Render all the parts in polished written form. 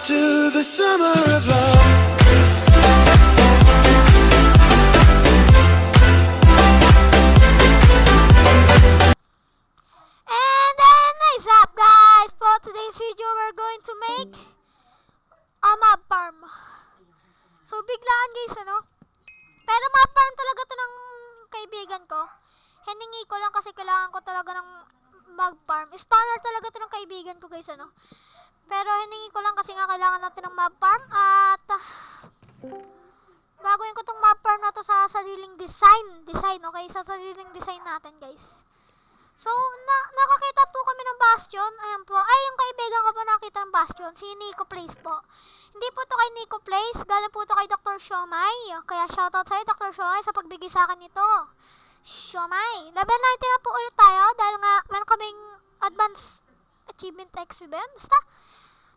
to the summer of love. And then, what's up guys? For today's video, we're going to make a mob farm. So, biglaan guys, ano? Pero mob farm talaga to ng kaibigan ko. Hiningi ko lang kasi kailangan ko talaga ng mob farm. Spawner talaga to ng kaibigan ko guys, ano? Pero hiningi ko lang kasi nga kailangan natin ng mob farm. At gagawin ko tong mob farm na to sa sariling design, okay? Sa sariling design natin guys. So, nakakita po kami ng bastion. Ayan po. Ay, yung kaibigan ko po nakita ng bastion. Si Nico Place po. Hindi po to kay Nico Place. Galing po to kay Dr. Siomay. Kaya shoutout sa'yo, Dr. Siomay, sa pagbigay sa akin nito. Siomay. Level 19 na po ulit tayo. Dahil nga, meron kaming advanced achievement XP ba yun?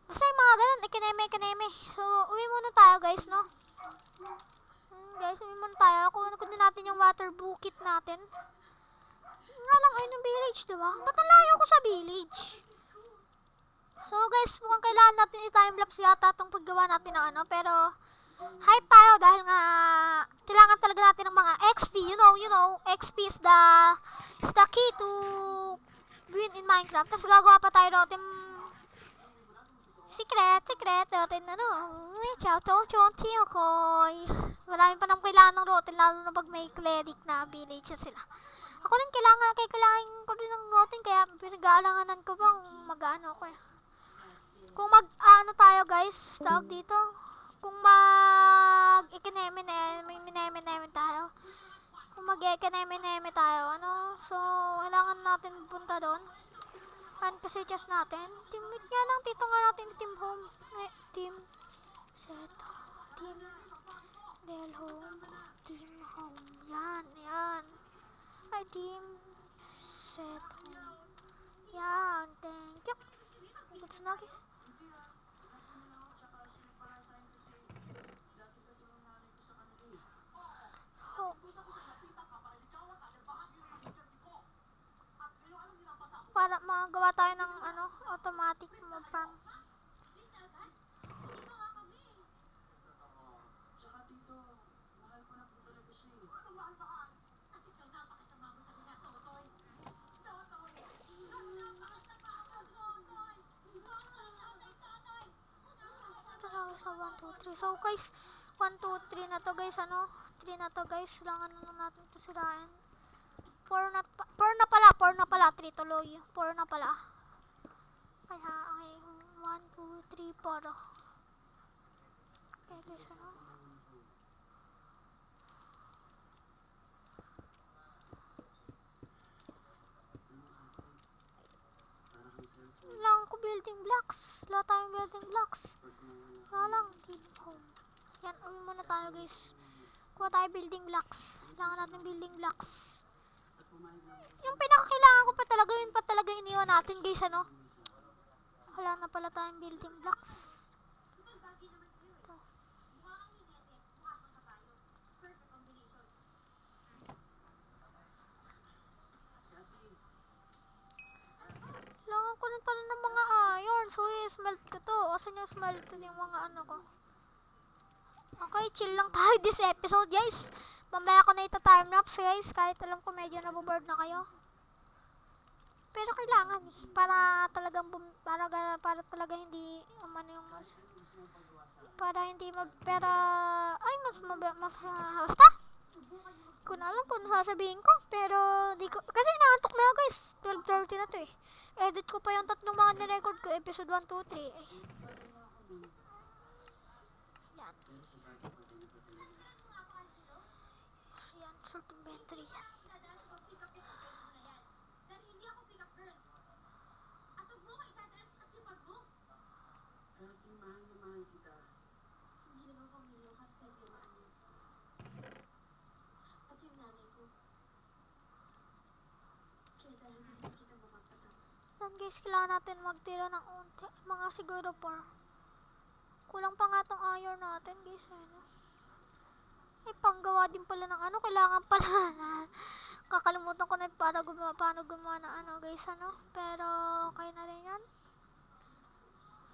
Basta yung mga ganun. Ikineme. So, uwi muna tayo guys, no? Guys, uwi muna tayo. Kunin natin yung water bucket natin. Nga lang, ayun yung village, diba? Ba't ang layo ko sa village? So guys, mukhang kailangan natin i-timelapse yata itong paggawa natin ng ano. Pero, hype tayo dahil nga kailangan talaga natin ng mga XP. You know, XP is the key to win in Minecraft. Tapos gagawa pa tayo natin secret natin, ano. Ciao, chonti, okoy. Marami pa nang kailangan ng rotten, lalo na pag may cleric na village sila. Ako rin kailangan ko rin ng rotten, kaya pinag-aalanganan ko ba kung mag-ano ko eh. Kung ano tayo guys, tawag dito. Kung ikineme tayo. Kung mag-ikineme tayo, ano. So, kailangan natin punta doon. Kasi just natin. Teammate nga lang, dito nga natin team home. Team set, team del home, team home. Yan. Ay, team set home. Yan, thank you. Goods na guys. Oh. Para magawa tayo ng ano, automatic mob farm. Sa 1, 2, 3. So guys, 1, 2, 3 na to guys, ano? 3 na to guys. Kailangan na natin ito sirain. 4 na pala. 3 tuloy. 4 na pala. Kaya, okay. 1, 2, 3, 4. Okay guys, ano? Lang ko building blocks. Wala tayong building blocks. Wala lang, team home. Yan, uwi muna tayo guys. Kuha tayo building blocks. Kailangan natin building blocks. Yung pinakakailangan ko pa talaga, yun pa talaga iniwan natin guys, ano. Wala na pala tayong building blocks. Ito. Kailangan ko rin pala ng mga iron. So, smelt ko to. Asan yung smelt yung mga ano ko? Okay, chill lang tayo this episode, guys. Mamaya ko na ita-timelapse, guys. Kahit alam ko medyo naboboard na kayo. Pero kailangan eh. Para talagang para talaga hindi umano yung para hindi ay basta. Kung alam kung sasabihin ko, pero di ko kasi naantok na ako, guys. 12:30 na to eh. Edit ko pa yung tatlong mga nirecord ko, episode 1, 2, 3 eh. Yan. Yan, sort inventory yan. Yan guys, kailangan natin magtira ng unti. Mga siguro 4. Kulang pa nga tong iron natin guys. Ano? Ay, panggawa din pala ng ano. Kailangan pala kakalimutan ko na paano gumawa ng ano guys, ano. Pero okay na rin yan.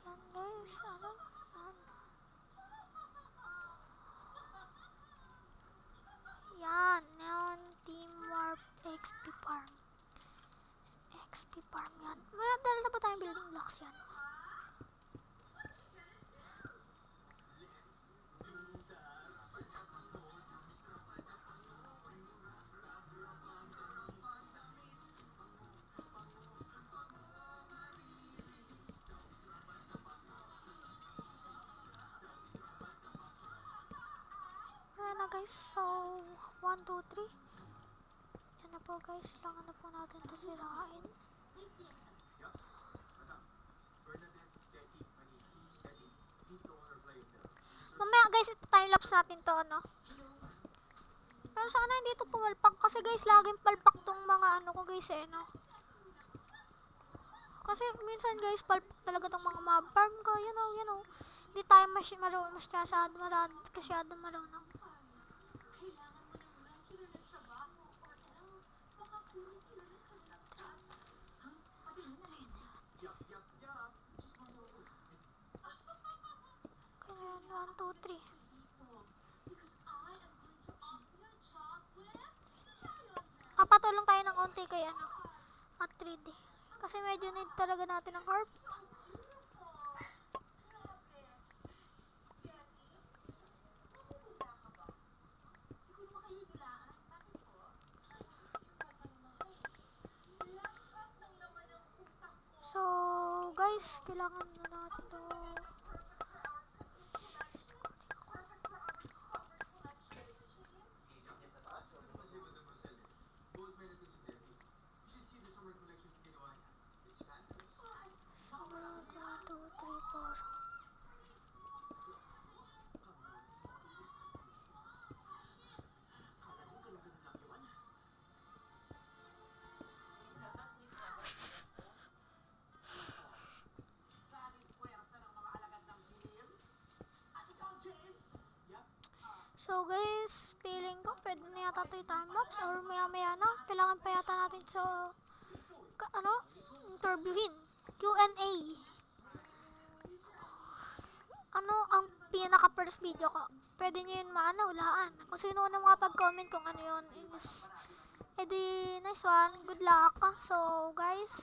Yan guys, ano. farm yan. May dala na ba tayong building blocks yan? Ayan na guys, so 1, 2, 3. Yan na po guys, kailangan na po natin ito sirain. Mamaya guys, ito timelapse natin to ano. Pero sana hindi ito pumalpak kasi guys, laging palpak tong mga ano ko guys eh no. Kasi minsan guys, palpak talaga tong mga mob farm ko, you know. Hindi tayo masyado marunong. Kaya 1, 2, 3. Kapatulong tayo ng konti kay ano, at 3D. Kasi medyo need talaga natin ng harp. So, guys, kailangan na natin to. Sunod, 1, 2, 3, 4. So guys, feeling ko pwede na yata ito yung timelapse or maya na. Kailangan pa yata natin sa interviewin. Q&A. Ano ang pinaka first video ko? Pwede nyo yun hulaan. Kung sino na mga pag-comment kung ano yun is, edi nice one. Good luck. So guys,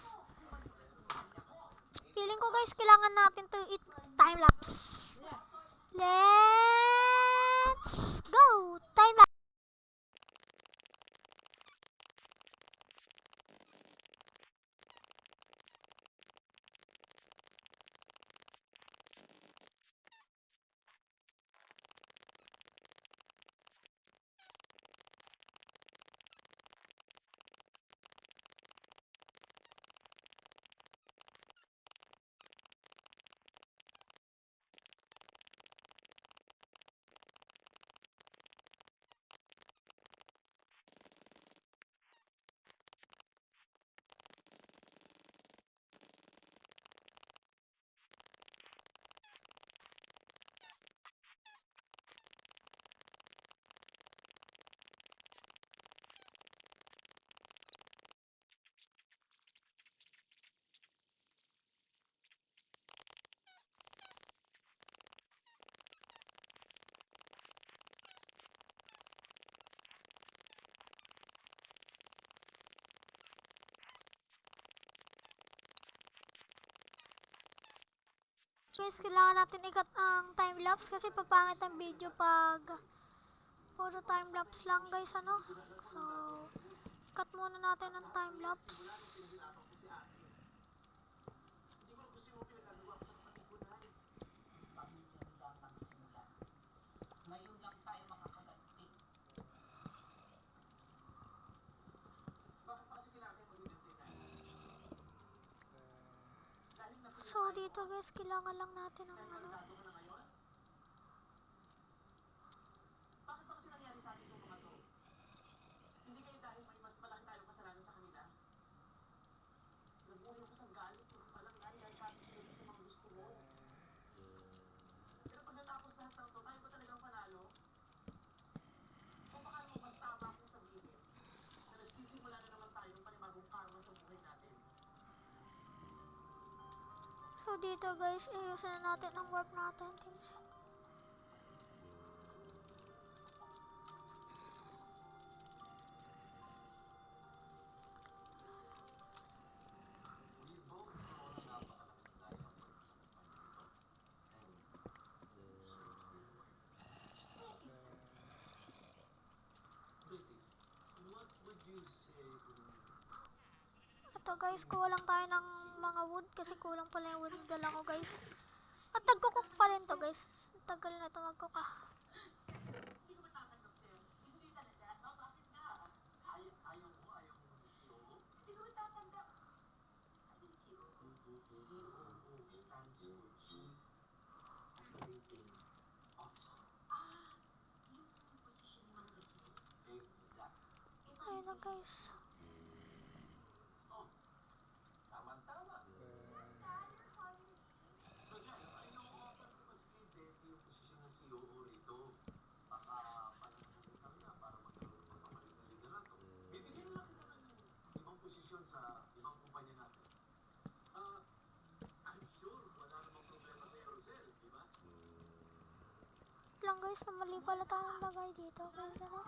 feeling ko guys, kailangan natin to time-lapse. Let's go! Time-lapse! Guys, kailangan natin ikat ang time-lapse kasi papangit ang video pag puro time-lapse lang guys ano. So, ikat muna natin ang time-lapse. So, dito guys, kailangan lang natin ng ano. So, dito guys, ayusin na natin ang warp natin. guys, kuha lang tayo ng mga wood kasi kulang pala yung wood na dala ko guys. At nagkukok pa rin to guys. Tagal na ito magcook ah. Ayun na guys. Lang guys, na mali pala tayong lagay dito guys, ano?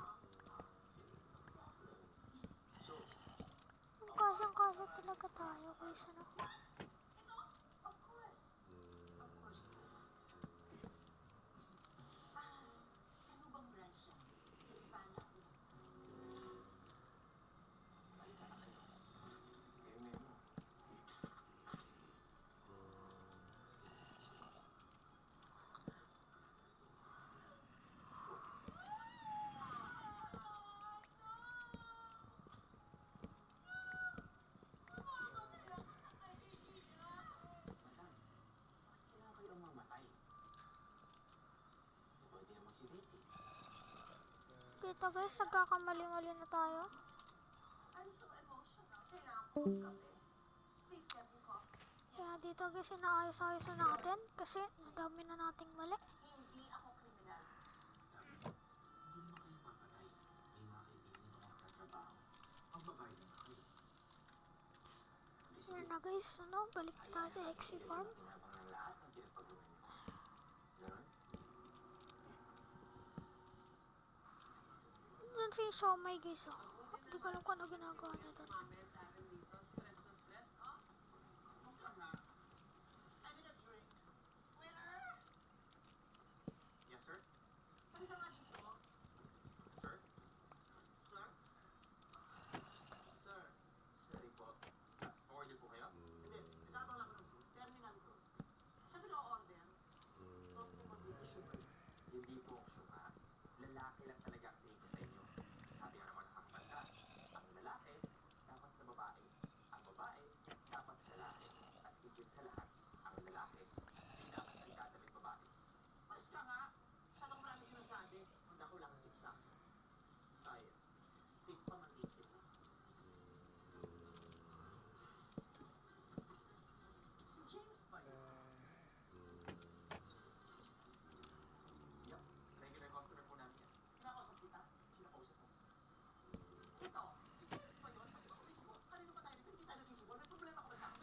Kasyang-kasya talaga tayo guys, ano? Dito guys, nagkakamali-mali na tayo. Kaya dito guys, inaayos-ayos na natin kasi nadami na nating mali. Yun na guys, ano, balik tayo sa Hexy Farm. Doon si Shomai guys, oh. Hindi ko alam kung ano ginagawa niya doon.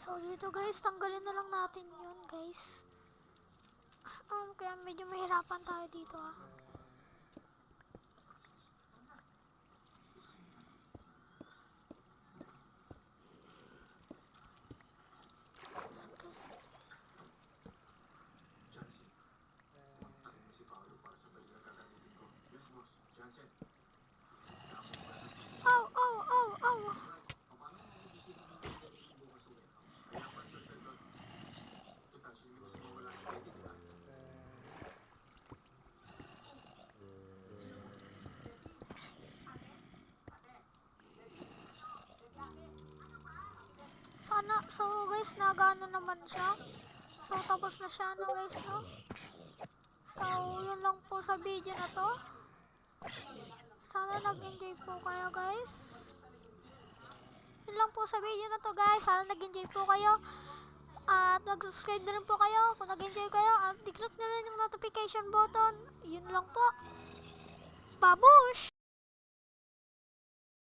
So dito guys, tanggalin na lang natin yun guys. Kaya medyo mahirapan tayo dito ah. Ow, ow, ow, ow. Sana, so guys, nagano naman siya. So tapos na siya no guys, no? So yun lang po sa video na to. Sana nag-enjoy po kayo guys. Yun lang po sa video na to guys. Sana nag-enjoy po kayo. At mag-subscribe na rin po kayo kung nag-enjoy kayo. At i-click na rin yung notification button. Yun lang po. Babush!